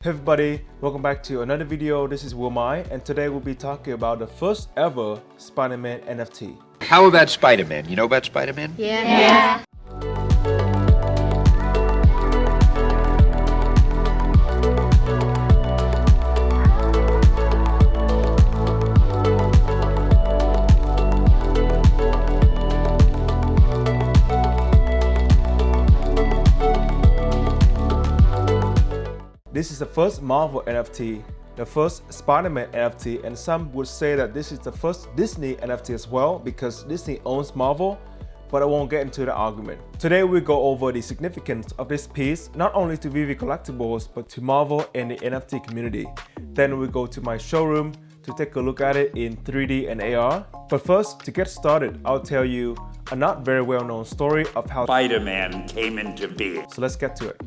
Hey everybody, welcome back to another video. This is Wilmai, and today we'll be talking about the first ever Spider-Man NFT. How about Spider-Man? You know about Spider-Man? Yeah. This is the first Marvel NFT, the first Spider-Man NFT, and some would say that this is the first Disney NFT as well because Disney owns Marvel, but I won't get into the argument. Today we go over the significance of this piece, not only to VeVe Collectibles, but to Marvel and the NFT community. Then we go to my showroom to take a look at it in 3D and AR. But first, to get started, I'll tell you a not very well-known story of how Spider-Man came into being. So let's get to it.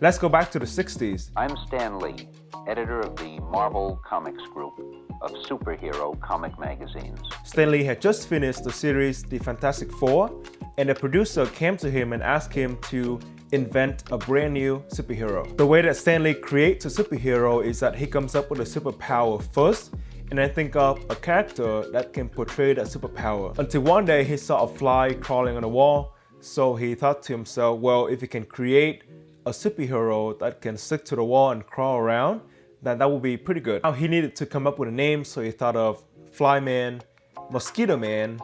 Let's go back to the 60s. I'm Stan Lee, editor of the Marvel Comics group of superhero comic magazines. Stan Lee had just finished the series The Fantastic Four, and the producer came to him and asked him to invent a brand new superhero. The way that Stan Lee creates a superhero is that he comes up with a superpower first, and then think of a character that can portray that superpower. Until one day he saw a fly crawling on the wall, so he thought to himself, well, if he can create a superhero that can stick to the wall and crawl around, then that would be pretty good. Now he needed to come up with a name, so he thought of Flyman, Mosquito Man,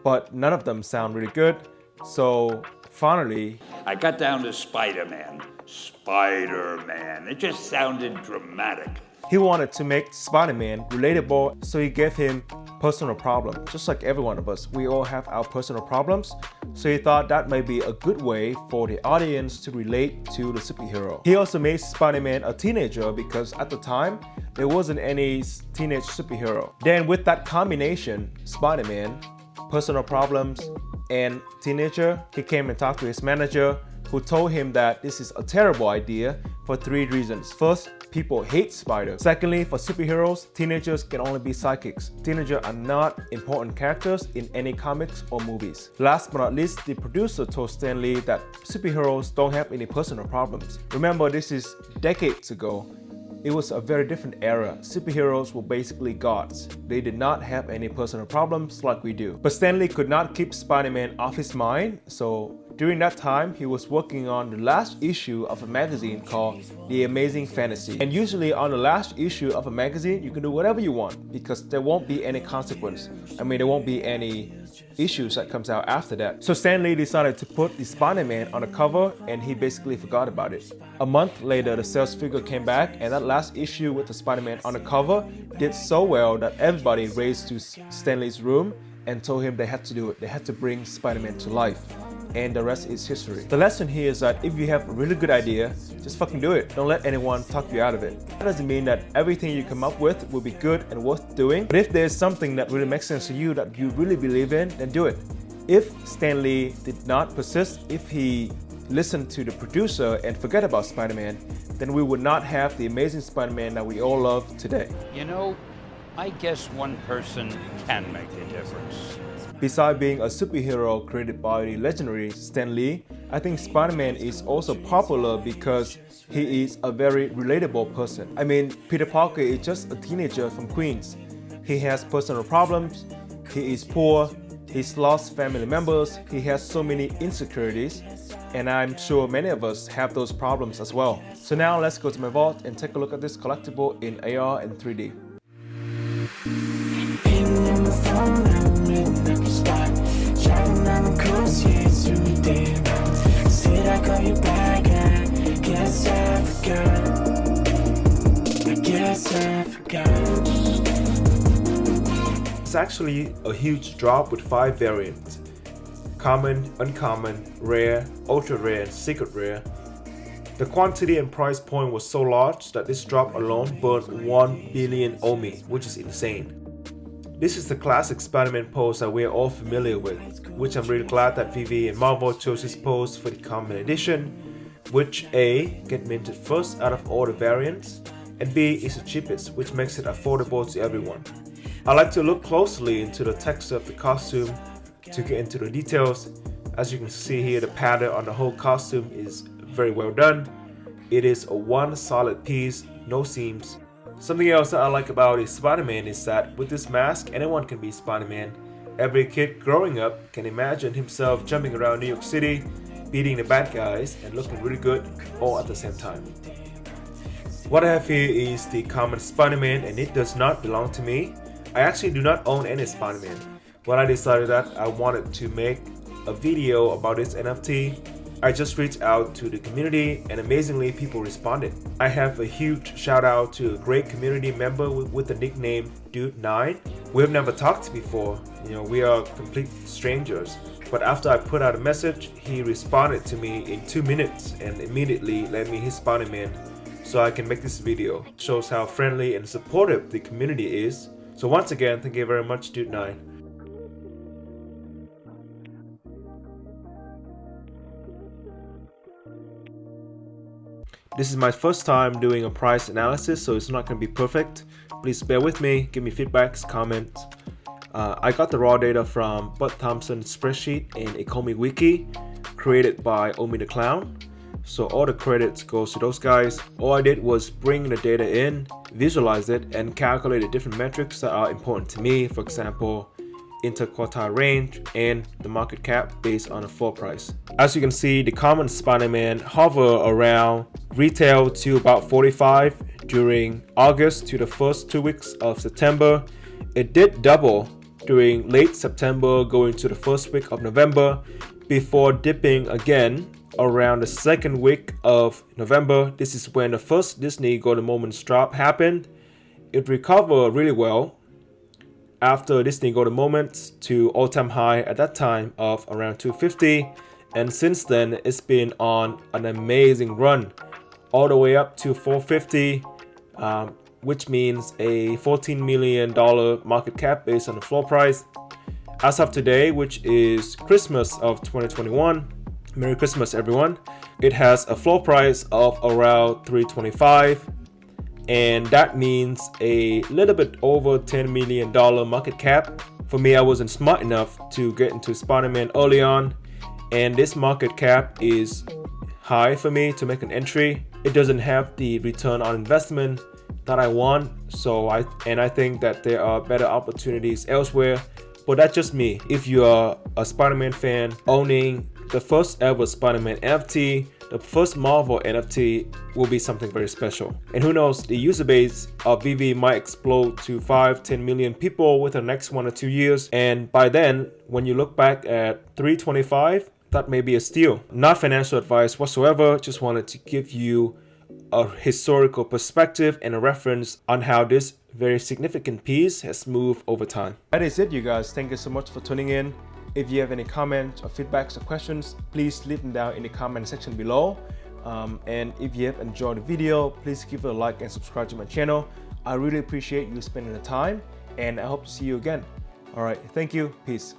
but none of them sound really good. So finally, I got down to Spider-Man. Spider-Man. It just sounded dramatic. he wanted to make Spider-Man relatable, so he gave him personal problems. Just like every one of us, we all have our personal problems. So he thought that might be a good way for the audience to relate to the superhero. He also made Spider-Man a teenager because at the time, there wasn't any teenage superhero. Then with that combination, Spider-Man, personal problems, and teenager, he came and talked to his manager, who told him that this is a terrible idea for 3 reasons. First, people hate spiders. Secondly, for superheroes, teenagers can only be sidekicks. Teenagers are not important characters in any comics or movies. Last but not least, the producer told Stan Lee that superheroes don't have any personal problems. Remember, this is decades ago. It was a very different era. Superheroes were basically gods. They did not have any personal problems like we do. But Stan Lee could not keep Spider-Man off his mind, so during that time, he was working on the last issue of a magazine called The Amazing Fantasy. And usually on the last issue of a magazine, you can do whatever you want because there won't be any consequence. I mean, there won't be any issues that comes out after that. So Stan Lee decided to put the Spider-Man on the cover, and he basically forgot about it. A month later, the sales figure came back, and that last issue with the Spider-Man on the cover did so well that everybody raced to Stan Lee's room and told him they had to do it. They had to bring Spider-Man to life. And the rest is history. The lesson here is that if you have a really good idea, just fucking do it. Don't let anyone talk you out of it. That doesn't mean that everything you come up with will be good and worth doing, but if there's something that really makes sense to you that you really believe in, then do it. If Stan Lee did not persist, if he listened to the producer and forget about Spider-Man, then we would not have the amazing Spider-Man that we all love today. You know, I guess one person can make a difference. Besides being a superhero created by the legendary Stan Lee, I think Spider-Man is also popular because he is a very relatable person. I mean, Peter Parker is just a teenager from Queens. He has personal problems, he is poor, he's lost family members, he has so many insecurities, and I'm sure many of us have those problems as well. So now let's go to my vault and take a look at this collectible in AR and 3D. It's actually a huge drop with 5 variants: common, uncommon, rare, ultra rare, and secret rare. The quantity and price point was so large that this drop alone burned 1 billion Omi, which is insane. This is the classic Spider-Man pose that we are all familiar with, which I'm really glad that VeVe and Marvel chose this pose for the common edition, which A, get minted first out of all the variants, and B, is the cheapest, which makes it affordable to everyone. I like to look closely into the texture of the costume to get into the details. As you can see here, the pattern on the whole costume is very well done. It is a one solid piece, no seams. Something else that I like about Is Spiderman is that with this mask, anyone can be Spider-Man. Every kid growing up can imagine himself jumping around New York City, beating the bad guys, and looking really good all at the same time. What I have here is the common Spider-Man, and it does not belong to me. I actually do not own any Spider-Man. When I decided that I wanted to make a video about this NFT, I just reached out to the community and amazingly people responded. I have a huge shout out to a great community member with the nickname TODD. We have never talked before, we are complete strangers. But after I put out a message, he responded to me in 2 minutes and immediately lent me his Spider-Man so I can make this video. It shows how friendly and supportive the community is. So once again, thank you very much, TODD. This is my first time doing a price analysis, so it's not going to be perfect. Please bear with me, give me feedbacks, comments. I got the raw data from Bud Thompson's spreadsheet in Economy Wiki, created by Omi the Clown. So all the credits goes to those guys. All I did was bring the data in, visualize it, and calculate the different metrics that are important to me. For example, interquartile range and the market cap based on a floor price. As you can see, the common Spider-Man hover around retail to about 45 during August to the first 2 weeks of September. It did double during late September going to the first week of November before dipping again around the second week of November. This is when the first Disney Golden Moments drop happened. It recovered really well after Disney Golden Moments to all-time high at that time of around 250, and since then it's been on an amazing run all the way up to 450, which means a $14 million market cap based on the floor price. As of today, which is Christmas of 2021, Merry Christmas everyone, it has a floor price of around $325, and that means a little bit over $10 million market cap. For me, I wasn't smart enough to get into Spider-Man early on, and this market cap is high for me to make an entry. It doesn't have the return on investment that I want, so I think that there are better opportunities elsewhere, but that's just me. If you are a Spider-Man fan owning the first ever Spiderman NFT, the first Marvel NFT will be something very special. And who knows, the user base of VeVe might explode to 5-10 million people within the next 1 or 2 years. And by then, when you look back at 325, that may be a steal. Not financial advice whatsoever, just wanted to give you a historical perspective and a reference on how this very significant piece has moved over time. That is it, you guys. Thank you so much for tuning in. If you have any comments or feedbacks or questions, please leave them down in the comment section below. And if you have enjoyed the video, please give it a like and subscribe to my channel. I really appreciate you spending the time, and I hope to see you again. All right, thank you. Peace.